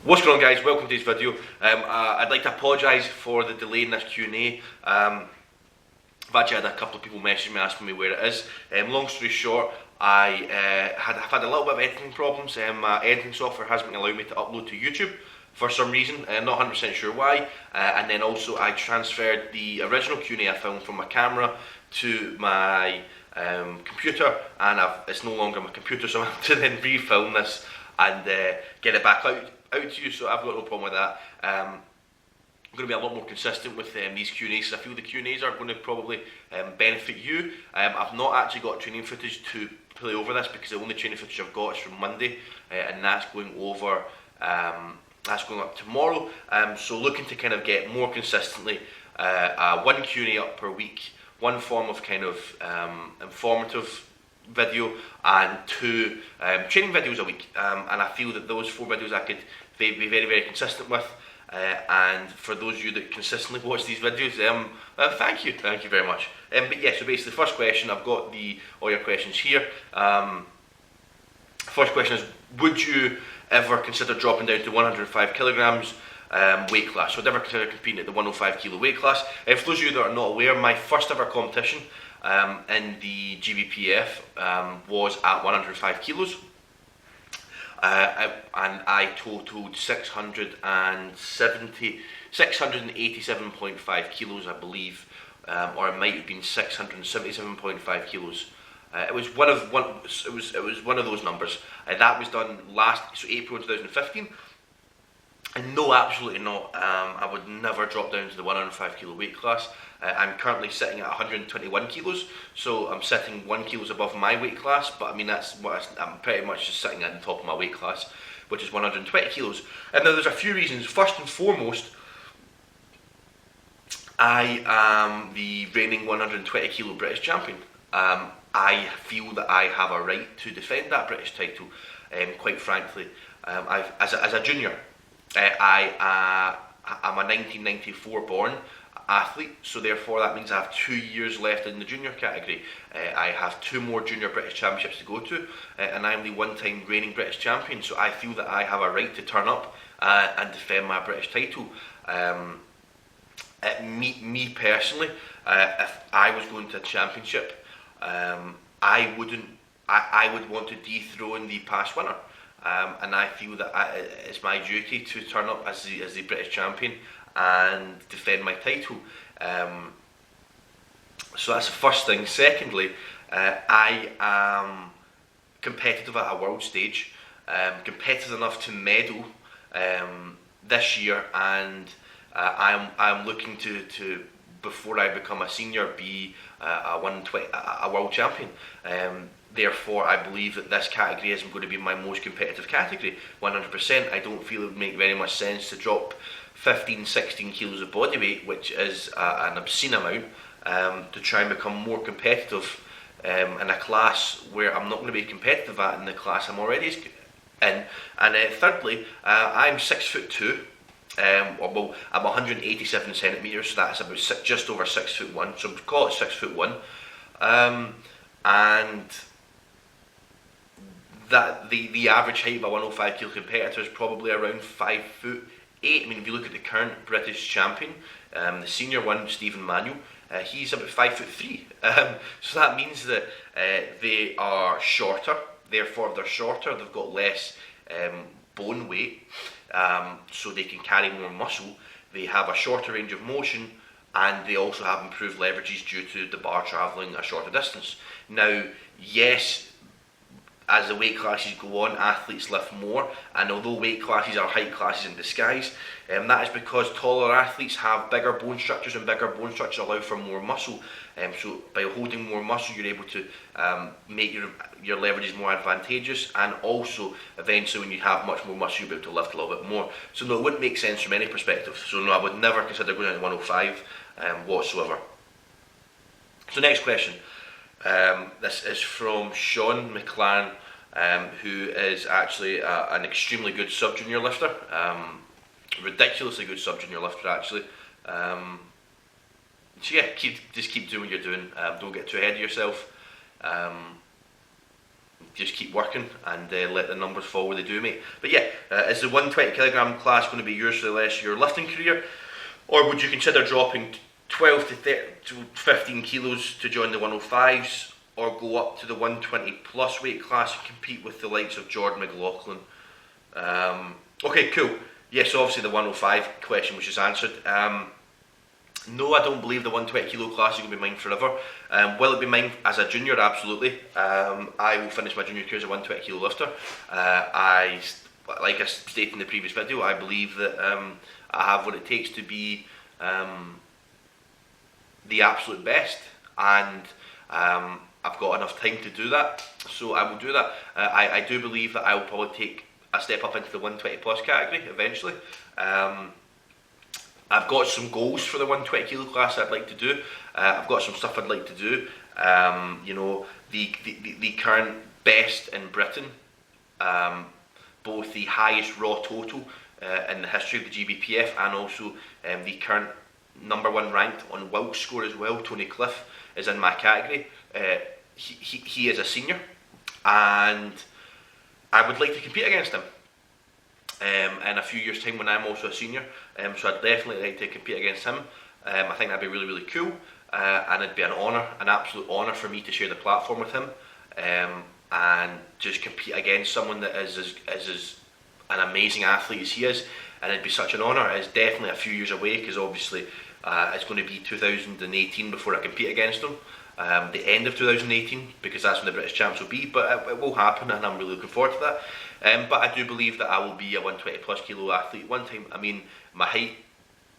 What's going on, guys? Welcome to this video. I'd like to apologise for the delay in this Q&A. I've actually had a couple of people message me asking me where it is. Long story short, I've had a little bit of editing problems. My editing software hasn't been allowing me to upload to YouTube for some reason. I'm not 100% sure why. And then also I transferred the original Q&A I filmed from my camera to my computer, and it's no longer my computer, so I have to then refilm this and get it back out to you, so I've got no problem with that. I'm going to be a lot more consistent with these Q&As, because I feel the Q&As are going to probably benefit you. I've not actually got training footage to play over this, because the only training footage I've got is from Monday, and that's going over, that's going up tomorrow. So looking to kind of get more consistently one Q&A up per week, one form of kind of informative video, and two training videos a week, and I feel that those 4 videos I could be very consistent with, and for those of you that consistently watch these videos, thank you very much. But yeah, so basically the first question, I've got all your questions here. First question is, would you ever consider dropping down to 105 kilograms weight class? So I'd never consider competing at the 105 kilo weight class. For those of you that are not aware, my first ever competition in the GBPF was at 105 kilos, and I totaled 687.5 kilos, I believe, or it might have been 677.5 kilos. It was one of those numbers. That was done so April 2015. And no, absolutely not. I would never drop down to the 105 kilo weight class. I'm currently sitting at 121 kilos, so I'm sitting 1 kilos above my weight class, but I mean, I'm pretty much just sitting at the top of my weight class, which is 120 kilos. And now there's a few reasons. First and foremost, I am the reigning 120 kilo British champion. I feel that I have a right to defend that British title, quite frankly. As a junior, I'm a 1994 born athlete, so therefore that means I have 2 years left in the junior category. I have 2 more junior British championships to go to, and I'm the one-time reigning British champion, so I feel that I have a right to turn up and defend my British title. Me personally, if I was going to a championship, I would want to dethrone the past winner. And I feel that it's my duty to turn up as the British champion and defend my title. So that's the first thing. Secondly, I am competitive at a world stage, competitive enough to medal this year, and I'm looking to before I become a senior, be a world champion. Therefore, I believe that this category isn't going to be my most competitive category. 100%. I don't feel it would make very much sense to drop 15-16 kilos of body weight, which is an obscene amount, to try and become more competitive in a class where I'm not going to be competitive at in the class I'm already in. And thirdly, I'm 6'2". Well, I'm 187 centimeters, so that's about just over 6'1". So call it 6'1". And that the average height of a 105 kilo competitor is probably around 5'8". I mean, if you look at the current British champion, the senior one, Stephen Manuel, he's about 5'3". So that means that they are shorter. Therefore, if they're shorter, they've got less bone weight, so they can carry more muscle. They have a shorter range of motion, and they also have improved leverages due to the bar travelling a shorter distance. Now, yes, as the weight classes go on, athletes lift more, and although weight classes are height classes in disguise, that is because taller athletes have bigger bone structures, and bigger bone structures allow for more muscle. So by holding more muscle, you're able to make your leverages more advantageous, and also eventually when you have much more muscle, you'll be able to lift a little bit more. So no, it wouldn't make sense from any perspective. So no, I would never consider going down to 105 whatsoever. So next question. This is from Sean McLaren, who is actually an extremely good sub-junior lifter, ridiculously good sub-junior lifter actually. So yeah, just keep doing what you're doing, don't get too ahead of yourself. just keep working and let the numbers fall where they do, mate. But yeah, is the 120kg class going to be yours for the rest of your lifting career, or would you consider dropping 12 to 15 kilos to join the 105s, or go up to the 120 plus weight class and compete with the likes of Jordan McLaughlin? Okay, cool. Yes, obviously the 105 question was just answered. No, I don't believe the 120 kilo class is going to be mine forever. Will it be mine as a junior? Absolutely. I will finish my junior career as a 120 kilo lifter. Like I stated in the previous video, I believe that I have what it takes to be the absolute best, and I've got enough time to do that, so I will do that. I do believe that I will probably take a step up into the 120 plus category eventually. I've got some goals for the 120 kilo class I'd like to do. I've got some stuff I'd like to do. You know, the current best in Britain, both the highest raw total in the history of the GBPF, and also the current #1 ranked on Wilks score as well, Tony Cliff, is in my category. He is a senior, and I would like to compete against him in a few years' time when I'm also a senior. So I'd definitely like to compete against him. I think that'd be really, really cool, and it'd be an honour, an absolute honour for me to share the platform with him, and just compete against someone that is as an amazing athlete as he is. And it'd be such an honour. It's definitely a few years away, because obviously it's going to be 2018 before I compete against him. The end of 2018, because that's when the British Champs will be, but it will happen, and I'm really looking forward to that. But I do believe that I will be a 120 plus kilo athlete one time. I mean, my height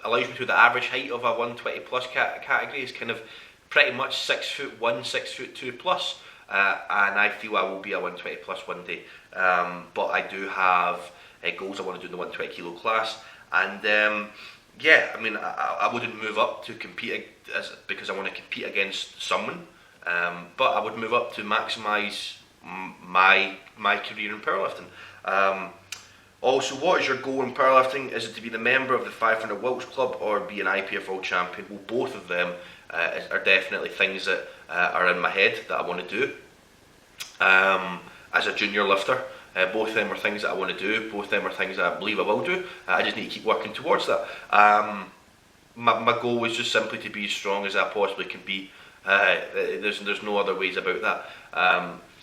allows me to. The average height of a 120 plus category is kind of pretty much 6'1", 6'2" plus, and I feel I will be a 120 plus one day. But I do have goals I want to do in the 120 kilo class, and yeah, I mean, I wouldn't move up to compete because I want to compete against someone, but I would move up to maximise my career in powerlifting. Also, what is your goal in powerlifting? Is it to be the member of the 500 Wilks Club or be an IPF World Champion? Well, both of them are definitely things that are in my head that I want to do. As a junior lifter, both of them are things that I want to do. Both of them are things that I believe I will do. I just need to keep working towards that. My goal is just simply to be as strong as I possibly can be. There's no other ways about that.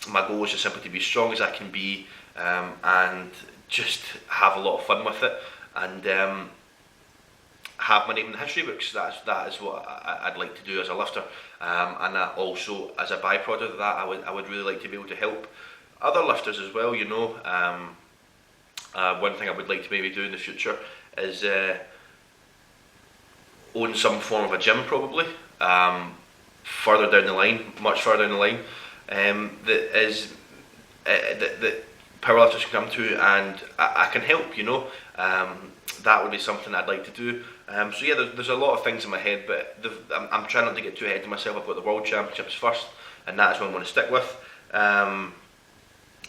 My goal is just simply to be as strong as I can be, and just have a lot of fun with it, and have my name in the history books. That is what I'd like to do as a lifter, and that also, as a byproduct of that, I would really like to be able to help other lifters as well. You know, one thing I would like to maybe do in the future is own some form of a gym, probably further down the line, much further down the line, that powerlifters can come to, and I can help. You know, that would be something I'd like to do. So yeah, there's a lot of things in my head, but I'm trying not to get too ahead of myself. I've got the World Championships first, and that's what I'm going to stick with.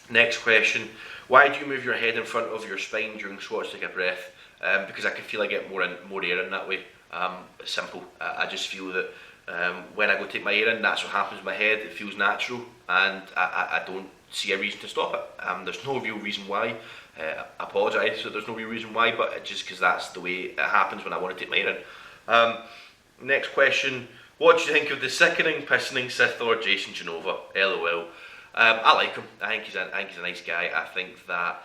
Next question: why do you move your head in front of your spine during squats to take a breath? Because I can feel I get more air in that way. It's simple. I just feel that when I go take my air in, that's what happens in my head. It feels natural, and I don't see a reason to stop it. There's no real reason why. I apologise that there's no real reason why, but it's just because that's the way it happens when I want to take my air in. Next question: what do you think of the Sickening, Pissening, Sith, or Jason Genova? LOL. I like him. I think he's a nice guy. I think that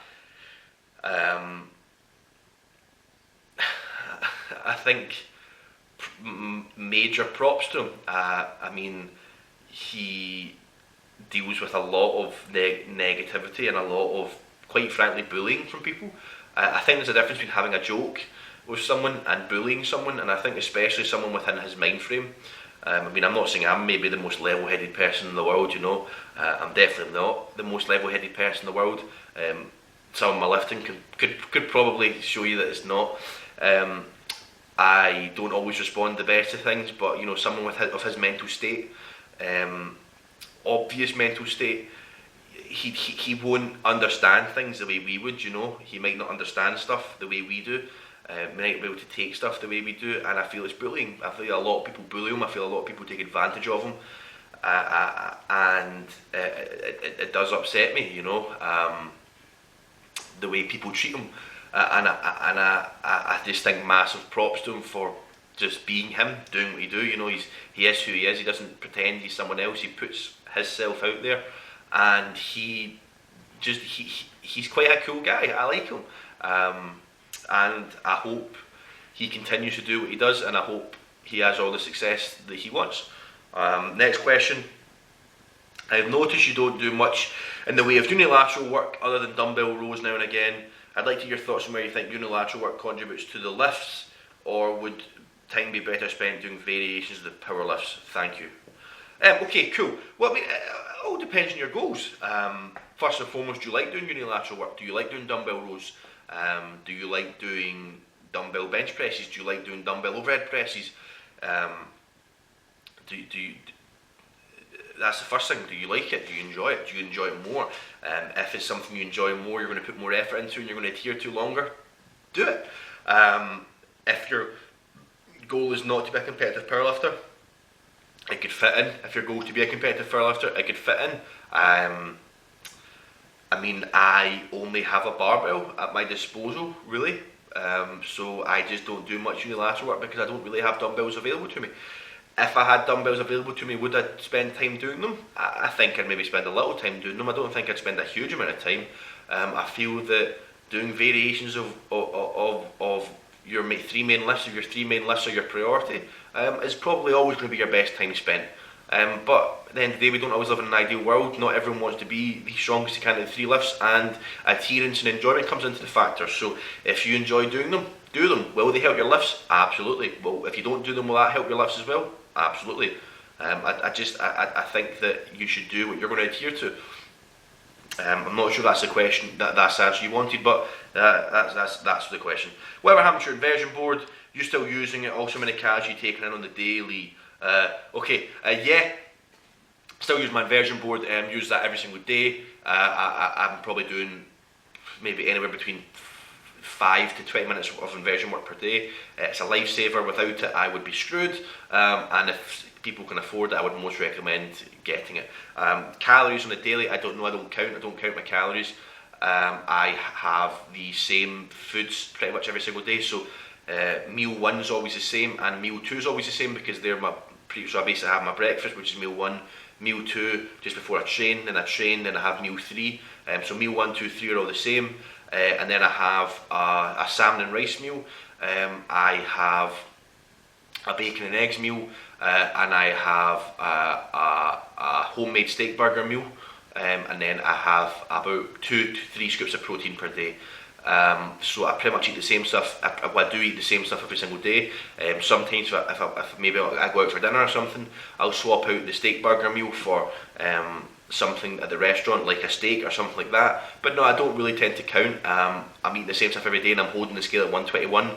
I think major props to him. I mean, he deals with a lot of negativity and a lot of, quite frankly, bullying from people. I think there's a difference between having a joke with someone and bullying someone, and I think especially someone within his mind frame. I mean, I'm not saying I'm maybe the most level-headed person in the world, you know. I'm definitely not the most level-headed person in the world. Some of my lifting could probably show you that it's not. I don't always respond the best to things, but you know, someone of his mental state, obvious mental state, he won't understand things the way we would, you know. He might not understand stuff the way we do. Might be able to take stuff the way we do, and I feel it's bullying. I feel a lot of people bully him. I feel a lot of people take advantage of him. and it does upset me, you know, the way people treat him, and I just think massive props to him for just being him, doing what he do. You know, he is who he is. He doesn't pretend he's someone else. He puts himself out there, and he's quite a cool guy. I like him, and I hope he continues to do what he does, and I hope he has all the success that he wants. Next question. I've noticed you don't do much in the way of unilateral work other than dumbbell rows now and again. I'd like to hear your thoughts on where you think unilateral work contributes to the lifts, or would time be better spent doing variations of the power lifts? Thank you. Okay, cool. Well, I mean, it all depends on your goals. First and foremost, do you like doing unilateral work? Do you like doing dumbbell rows? Do you like doing dumbbell bench presses? Do you like doing dumbbell overhead presses? That's the first thing. Do you like it? Do you enjoy it? Do you enjoy it more? If it's something you enjoy more, you're going to put more effort into and you're going to adhere to longer, do it. If your goal is not to be a competitive powerlifter, it could fit in. If your goal is to be a competitive powerlifter, it could fit in. I mean, I only have a barbell at my disposal, really. So I just don't do much unilateral work because I don't really have dumbbells available to me. If I had dumbbells available to me, would I spend time doing them? I think I'd maybe spend a little time doing them. I don't think I'd spend a huge amount of time. I feel that doing variations of your three main lifts, if your three main lifts are your priority, is probably always going to be your best time spent. But at the end of the day, we don't always live in an ideal world. Not everyone wants to be the strongest you can at the three lifts, and adherence and enjoyment comes into the factor. So if you enjoy doing them, do them. Will they help your lifts? Absolutely. Well, if you don't do them, will that help your lifts as well? Absolutely. I think that you should do what you're going to adhere to. I'm not sure that's the question, that's the answer you wanted, but that's the question. Whatever happened to your inversion board? You're still using it? Also, how many calories you taking in on the daily? Yeah, still use my inversion board. Use that every single day. I'm probably doing maybe anywhere between 5 to 20 minutes of inversion work per day. It's a lifesaver. Without it, I would be screwed. And if people can afford it, I would most recommend getting it. Calories on the daily, I don't know. I don't count my calories. I have the same foods pretty much every single day. So meal 1 is always the same, and meal 2 is always the same because they're so I basically have my breakfast, which is meal 1, meal 2 just before I train, then I have meal 3. So meal 1, 2, 3 are all the same. And then I have a salmon and rice meal. I have a bacon and eggs meal, and I have a homemade steak burger meal, and then I have about 2 to 3 scoops of protein per day. So I pretty much eat the same stuff. I do eat the same stuff every single day. Sometimes if maybe I go out for dinner or something, I'll swap out the steak burger meal for something at the restaurant, like a steak or something like that. But no, I don't really tend to count. I'm eating the same stuff every day, and I'm holding the scale at 121,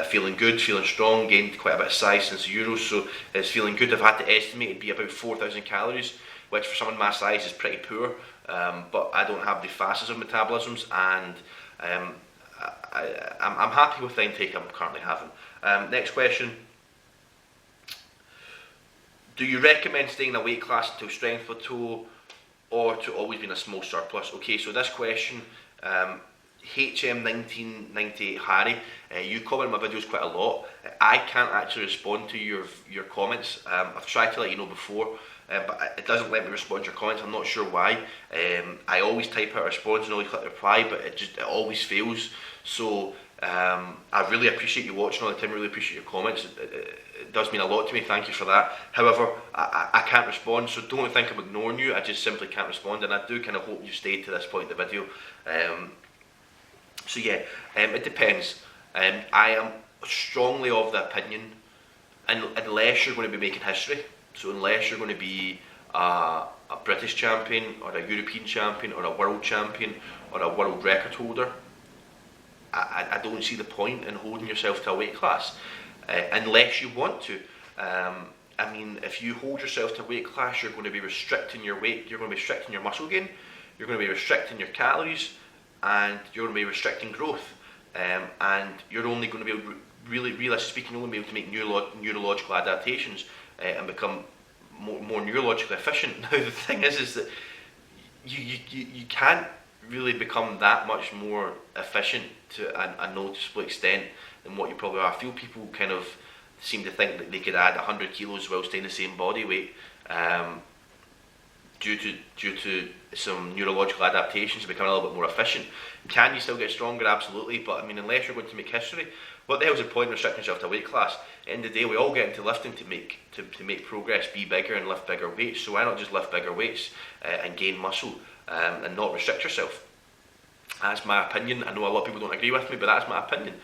feeling good, feeling strong, gained quite a bit of size since the Euros, so it's feeling good. I've had to estimate it'd be about 4,000 calories, which for someone my size is pretty poor, but I don't have the fastest of metabolisms, and I'm happy with the intake I'm currently having. Next question. Do you recommend staying in a weight class until strength plateau, or to always be in a small surplus? Okay, so this question, HM1998 Harry, you comment on my videos quite a lot. I can't actually respond to your comments. I've tried to let you know before, but it doesn't let me respond to your comments. I'm not sure why. I always type out a response and always click reply, but it always fails. So I really appreciate you watching all the time. I really appreciate your comments. It does mean a lot to me. Thank you for that. However, I can't respond, so don't think I'm ignoring you. I just simply can't respond, and I do kind of hope you stayed to this point in the video. So yeah, it depends. I am strongly of the opinion, unless you're going to be making history, so unless you're going to be a British champion or a European champion or a world champion or a world record holder, I don't see the point in holding yourself to a weight class, unless you want to. I mean, if you hold yourself to a weight class, you're going to be restricting your weight, you're going to be restricting your muscle gain, you're going to be restricting your calories, and you're going to be restricting growth. And you're only going to be able, really realistically speaking, you're only be able to make neurological adaptations and become more neurologically efficient. Now the thing is that you can't really become that much more efficient to a noticeable extent than what you probably are. I feel people kind of seem to think that they could add 100 kilos while staying the same body weight, due to some neurological adaptations to become a little bit more efficient. Can you still get stronger? Absolutely, but I mean, unless you're going to make history, what the hell is the point of restricting yourself to a weight class? At the end of the day, we all get into lifting to make progress, be bigger and lift bigger weights. So why not just lift bigger weights and gain muscle, and not restrict yourself? That's my opinion. I know a lot of people don't agree with me, but that's my opinion.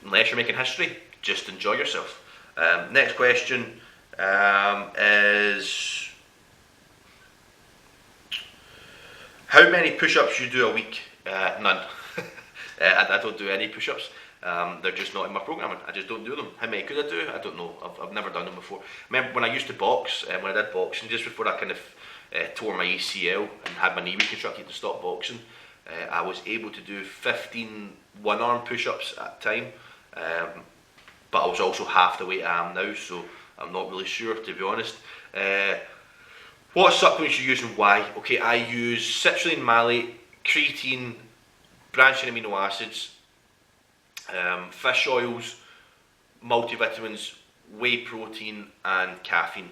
Unless you're making history, just enjoy yourself. Next question is, how many push-ups you do a week? None. I don't do any push-ups. They're just not in my programming. I just don't do them. How many could I do? I don't know. I've never done them before. Remember when I used to box, when I did boxing, just before I kind of tore my ACL and had my knee reconstructed to stop boxing, I was able to do 15 one-arm push-ups at the time, but I was also half the weight I am now, so I'm not really sure, to be honest. What supplements you use and why? Okay, I use citrulline, malate, creatine, branching amino acids, fish oils, multivitamins, whey protein and caffeine.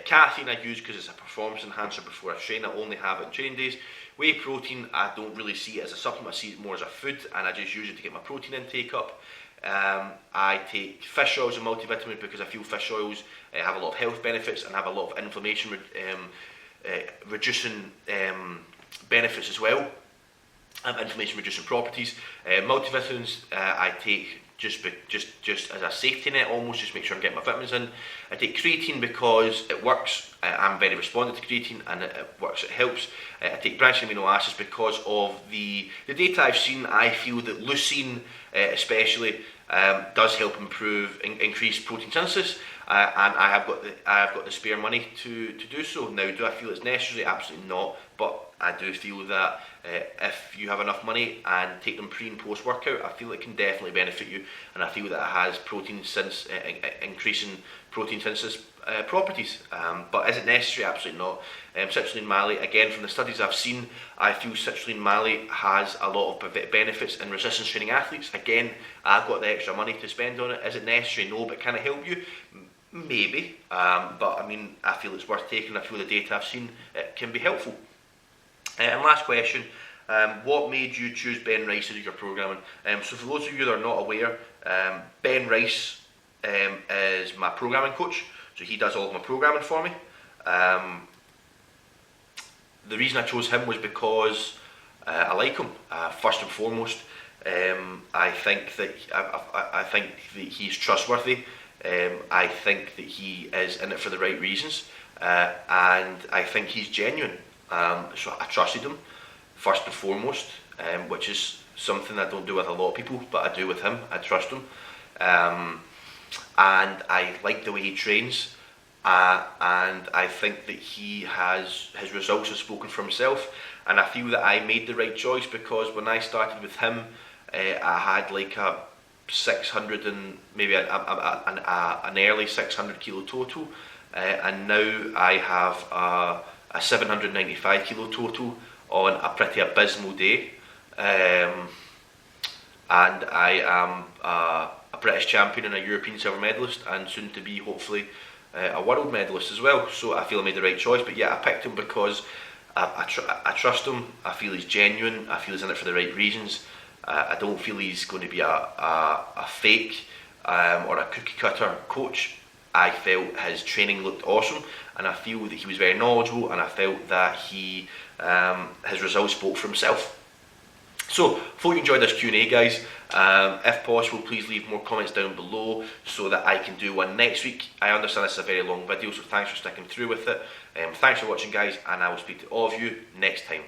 Caffeine I use because it's a performance enhancer before I train. I only have it on training days. Whey protein I don't really see it as a supplement, I see it more as a food, and I just use it to get my protein intake up. I take fish oils and multivitamin because I feel fish oils have a lot of health benefits and have a lot of inflammation reducing benefits as well. Inflammation reducing properties. Multivitamins I take just as a safety net, almost, just make sure I'm getting my vitamins in. I take creatine because it works. I'm very responsive to creatine and it works, it helps. I take branching amino acids because of the data I've seen. I feel that leucine especially does help increase protein synthesis, and I have got the spare money to do so. Now, do I feel it's necessary? Absolutely not, but I do feel that if you have enough money and take them pre and post workout, I feel it can definitely benefit you, and I feel that it has increasing protein synthesis properties. But is it necessary? Absolutely not. Citrulline malate, again, from the studies I've seen, I feel citrulline malate has a lot of benefits in resistance training athletes. Again, I've got the extra money to spend on it. Is it necessary? No, but can it help you? Maybe, but I mean, I feel it's worth taking. I feel the data I've seen, it can be helpful. And last question, what made you choose Ben Rice to do your programming? So for those of you that are not aware, Ben Rice is my programming coach, so he does all of my programming for me. The reason I chose him was because I like him, first and foremost. I think that he's trustworthy. I think that he is in it for the right reasons, and I think he's genuine. So I trusted him first and foremost, which is something I don't do with a lot of people, but I do with him. I trust him, and I like the way he trains, and I think that his results have spoken for himself, and I feel that I made the right choice because when I started with him, I had like a 600 and maybe an early 600 kilo total, and now I have a 795 kilo total on a pretty abysmal day, and I am a British champion and a European silver medalist, and soon to be hopefully a world medalist as well. So I feel I made the right choice. But yeah, I picked him because I trust him. I feel he's genuine. I feel he's in it for the right reasons. I don't feel he's going to be a fake or a cookie cutter coach. I felt his training looked awesome, and I feel that he was very knowledgeable, and I felt that his results spoke for himself. So, hope you enjoyed this Q&A, guys. If possible, please leave more comments down below so that I can do one next week. I understand this is a very long video, so thanks for sticking through with it. Thanks for watching, guys, and I will speak to all of you next time.